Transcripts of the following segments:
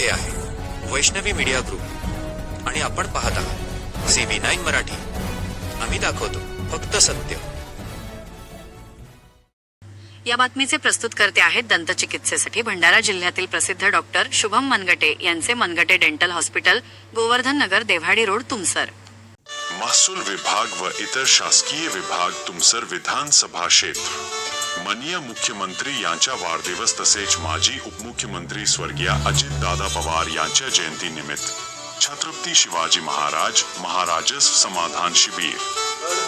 हे आहे Vaishnavi media group आणि आपण पाहत आहात CB9 मराठी. आम्ही दाखवतो फक्त सत्य. या बातमीचे प्रस्तुतकर्ते आहेत दंतचिकित्सेसाठी भंडारा जिल्ह्यातील प्रसिद्ध डॉक्टर शुभम मनगटे यांचे मनगटे डेंटल हॉस्पिटल, गोवर्धन नगर, देव्हाडी रोड, तुमसर. महसूल विभाग व इतर शासकीय विभाग तुमसर विधानसभा क्षेत्र. माननीय मुख्यमंत्री यांच्या वाढदिवस तसेच माजी उपमुख्यमंत्री स्वर्गीय अजितदादा पवार यांच्या जयंतीनिमित्त छत्रपती शिवाजी महाराजस समाधान शिबिर.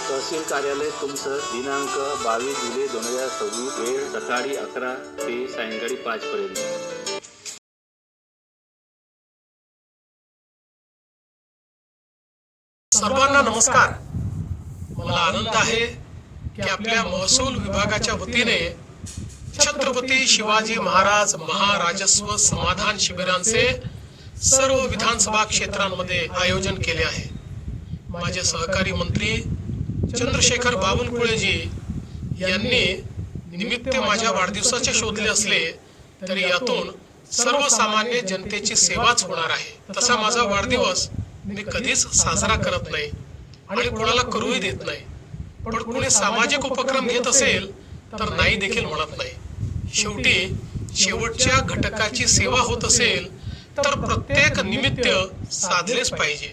तहसील कार्यालय तुमसर, दिनांक 22 जुलै 2026, वेळ सकाळी 11 ते सायंकाळी 5 पर्यंत. सर्वांना नमस्कार. मला आनंद आहे की आपल्या महसूल विभागाच्या वतीने छत्रपती शिवाजी महाराज महाराजस्व समाधान शिबिरांचे सर्व विधानसभा क्षेत्रांमध्ये आयोजन केले आहे. माझे सहकारी मंत्री चंद्रशेखर बावनकुळेजी यांनी निमित्त माझ्या वाढदिवसाचे शोधले असले तरी यातून सर्वसामान्य जनतेची सेवाच होणार आहे. तसा माझा वाढदिवस मी कधीच साजरा करत नाही आणि कोणाला करूही देत नाही. पण कोणी सामाजिक उपक्रम घेत असेल तर नाही देखील म्हणत नाही. शेवटी शेवटच्या घटकाची सेवा होत असेल तर प्रत्येक निमित्त साधलेच पाहिजे.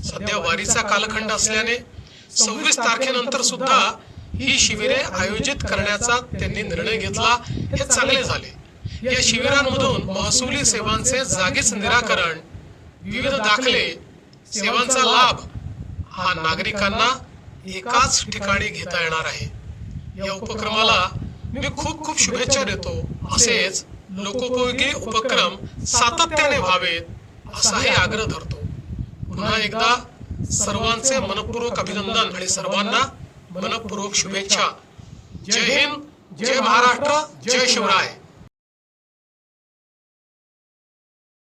सध्या वारीचा कालखंड असल्याने 26 तारखेनंतर सुद्धा ही शिबिरे आयोजित करण्याचा त्यांनी निर्णय घेतला. हे चांगले झाले. या शिबिरांमधून महसुली सेवांचे जागीच निराकरण, विविध दाखले, सेवांचा लाभ हा नागरिकांना एकाच ठिकाणी घेता येणार आहे. या उपक्रमाला मी खूप खूप शुभेच्छा देतो. असेच लोकोपयोगी उपक्रम सातत्याने व्हावेत असाही आग्रह धरतो. पुन्हा एकदा सर्वांचे मनपूर्वक अभिनंदन आणि सर्वांना मनपूर्वक शुभेच्छा. जय हिंद, जय महाराष्ट्र, जय शिवराय.